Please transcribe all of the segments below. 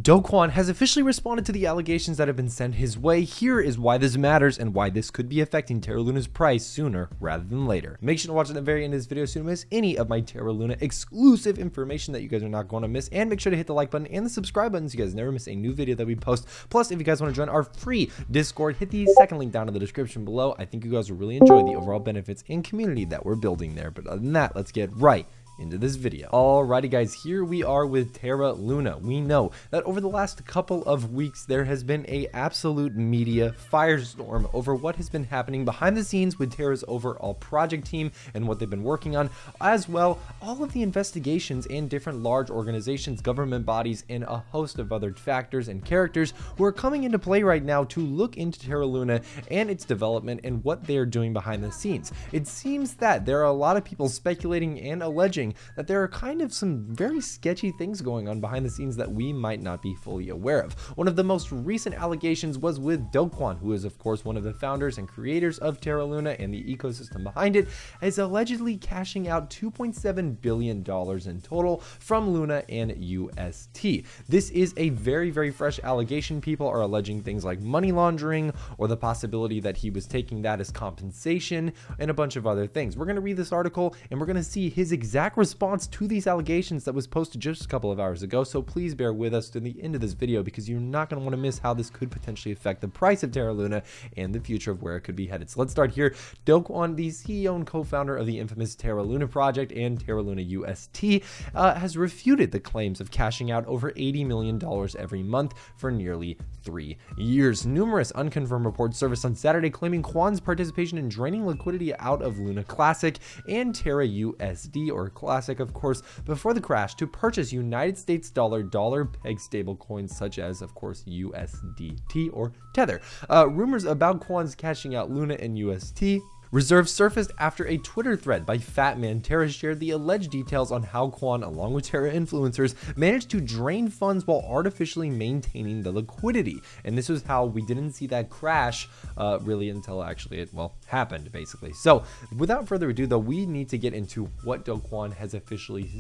Do Kwon has officially responded to the allegations that have been sent his way. Here is why this matters and why this could be affecting Terra Luna's price sooner rather than later. Make sure to watch at the very end of this video so you don't miss any of my Terra Luna exclusive information that you guys are not going to miss. And make sure to hit the like button and the subscribe button so you guys never miss a new video that we post. Plus, if you guys want to join our free Discord, hit the second link down in the description below. I think you guys will really enjoy the overall benefits and community that we're building there. But other than that, let's get right into this video. Alrighty guys, here we are with Terra Luna. We know that over the last couple of weeks there has been a absolute media firestorm over what has been happening behind the scenes with Terra's overall project team and what they've been working on, as well all of the investigations and different large organizations, government bodies, and a host of other factors and characters who are coming into play right now to look into Terra Luna and its development and what they are doing behind the scenes. It seems that there are a lot of people speculating and alleging that there are kind of some very sketchy things going on behind the scenes that we might not be fully aware of. One of the most recent allegations was with Do Kwon, who is of course one of the founders and creators of Terra Luna and the ecosystem behind it, is allegedly cashing out $2.7 billion in total from Luna and UST. This is a very fresh allegation. People are alleging things like money laundering or the possibility that he was taking that as compensation and a bunch of other things. We're going to read this article and we're going to see his exact response to these allegations that was posted just a couple of hours ago, so please bear with us to the end of this video because you're not going to want to miss how this could potentially affect the price of Terra Luna and the future of where it could be headed. So let's start here. Do Kwon, the CEO and co-founder of the infamous Terra Luna project and Terra Luna UST, has refuted the claims of cashing out over $80 million every month for nearly 3 years. Numerous unconfirmed reports surfaced on Saturday claiming Kwon's participation in draining liquidity out of Luna Classic and Terra USD, or Classic of course, before the crash to purchase United States dollar peg stable coins such as of course USDT or Tether. Rumors about Kwon's cashing out Luna and UST reserve surfaced after a Twitter thread by Fatman Terra shared the alleged details on how Kwon, along with Terra influencers, managed to drain funds while artificially maintaining the liquidity. And this was how we didn't see that crash really until actually it, well, happened basically. So without further ado though, we need to get into what Do Kwon has officially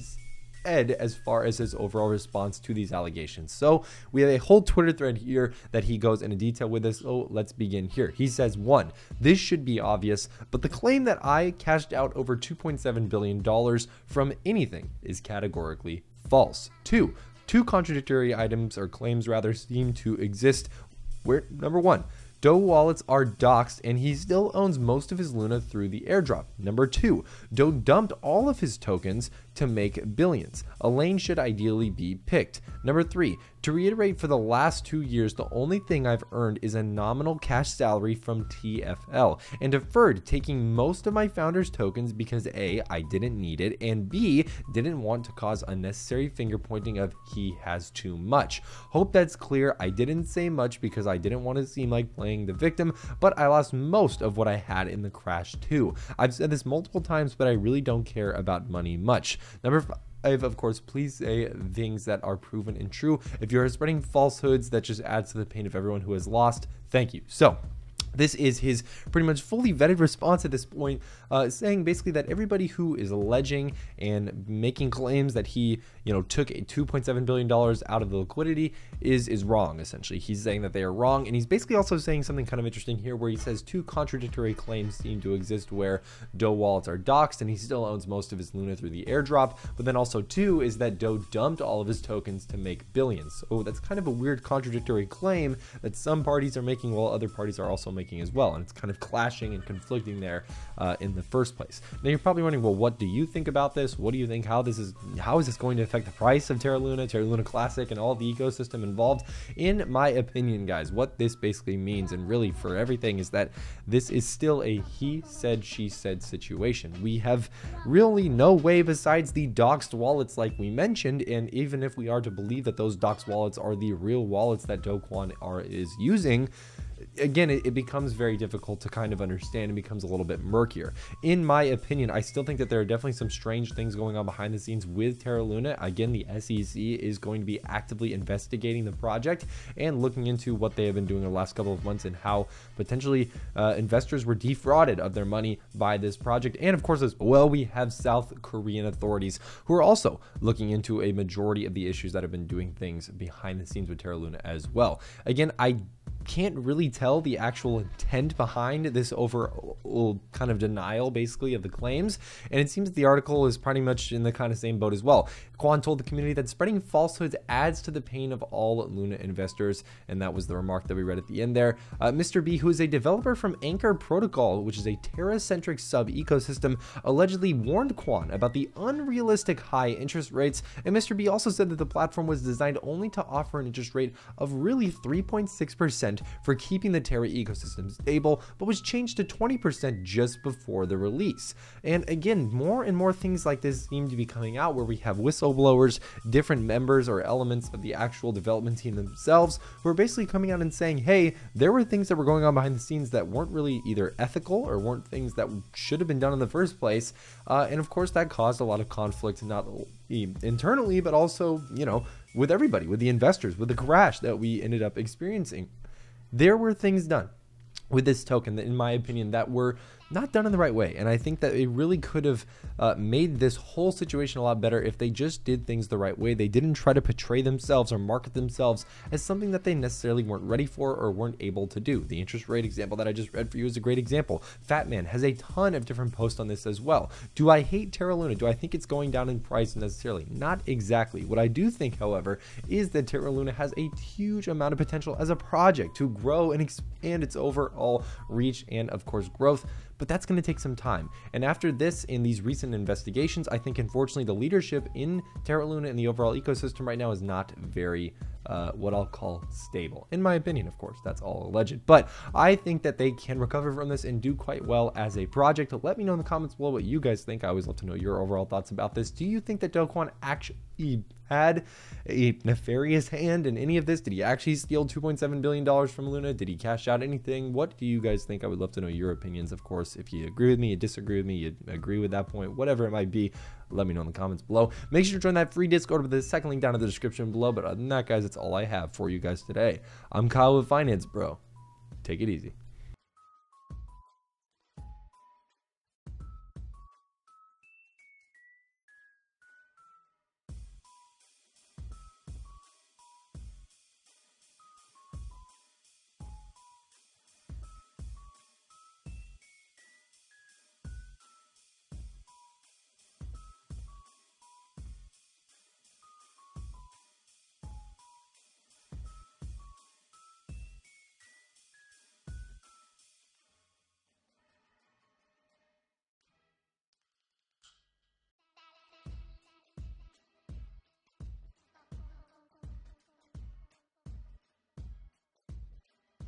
said as far as his overall response to these allegations. So we have a whole Twitter thread here that he goes into detail with this. So let's begin here. He says, 1, this should be obvious, but the claim that I cashed out over $2.7 billion from anything is categorically false. 2 contradictory items or claims rather seem to exist where, number 1, Do wallets are doxed and he still owns most of his Luna through the airdrop. Number 2, Do dumped all of his tokens to make billions. A lane should ideally be picked. Number 3, to reiterate, for the last 2 years, the only thing I've earned is a nominal cash salary from TFL and deferred taking most of my founder's tokens because A, I didn't need it, and B, didn't want to cause unnecessary finger pointing of he has too much. Hope that's clear. I didn't say much because I didn't want to seem like playing the victim, but I lost most of what I had in the crash too. I've said this multiple times, but I really don't care about money much. Number 5, of course, please say things that are proven and true. If you're spreading falsehoods, that just adds to the pain of everyone who has lost. Thank you. So this is his pretty much fully vetted response at this point, saying basically that everybody who is alleging and making claims that he, took $2.7 billion out of the liquidity is wrong, essentially. He's saying that they are wrong, and he's basically also saying something kind of interesting here where he says 2 contradictory claims seem to exist where Do wallets are doxed and he still owns most of his Luna through the airdrop, but then also 2 is that Do dumped all of his tokens to make billions. So that's kind of a weird contradictory claim that some parties are making while other parties are also making as well, and it's kind of clashing and conflicting there in the first place. Now you're probably wondering, well, what do you think about this? What do you think? How is this going to affect the price of Terra Luna Classic, and all the ecosystem involved? In my opinion, guys, what this basically means, and really for everything, is that this is still a he said, she said situation. We have really no way besides the doxed wallets like we mentioned, and even if we are to believe that those doxed wallets are the real wallets that Do Kwon is using, again, it becomes very difficult to kind of understand and becomes a little bit murkier. In my opinion, I still think that there are definitely some strange things going on behind the scenes with Terra Luna. Again, the SEC is going to be actively investigating the project and looking into what they have been doing the last couple of months and how potentially investors were defrauded of their money by this project. And of course, as well, we have South Korean authorities who are also looking into a majority of the issues that have been doing things behind the scenes with Terra Luna as well. Again, I can't really tell the actual intent behind this overall kind of denial basically of the claims, and it seems that the article is pretty much in the kind of same boat as well. Kwon told the community that spreading falsehoods adds to the pain of all Luna investors, and that was the remark that we read at the end there. Mr. B, who is a developer from Anchor Protocol, which is a Terra-centric sub-ecosystem, allegedly warned Kwon about the unrealistic high interest rates, and Mr. B also said that the platform was designed only to offer an interest rate of really 3.6% for keeping the Terra ecosystem stable, but was changed to 20% just before the release. And again, more and more things like this seem to be coming out, where we have whistleblowers, different members or elements of the actual development team themselves, who are basically coming out and saying, hey, there were things that were going on behind the scenes that weren't really either ethical or weren't things that should have been done in the first place. And of course, that caused a lot of conflict, not only internally, but also, you know, with everybody, with the investors, with the crash that we ended up experiencing. There were things done with this token that, in my opinion, that were not done in the right way, and I think that it really could have made this whole situation a lot better if they just did things the right way. They didn't try to portray themselves or market themselves as something that they necessarily weren't ready for or weren't able to do. The interest rate example that I just read for you is a great example. Fatman has a ton of different posts on this as well. Do I hate Terra Luna? Do I think it's going down in price necessarily? Not exactly. What I do think, however, is that Terra Luna has a huge amount of potential as a project to grow and expand its overall reach and, of course, growth. But that's going to take some time. And after this, in these recent investigations, I think unfortunately the leadership in Terra Luna and the overall ecosystem right now is not very what I'll call stable. In my opinion, of course, that's all alleged. But I think that they can recover from this and do quite well as a project. Let me know in the comments below what you guys think. I always love to know your overall thoughts about this. Do you think that Do Kwon actually had a nefarious hand in any of this? Did he actually steal $2.7 billion from Luna? Did he cash out anything? What do you guys think? I would love to know your opinions, of course. If you agree with me, you disagree with me, you agree with that point, whatever it might be, let me know in the comments below. Make sure to join that free Discord with the second link down in the description below. But other than that, guys, that's all I have for you guys today. I'm Kyle with Finance Bro. Take it easy.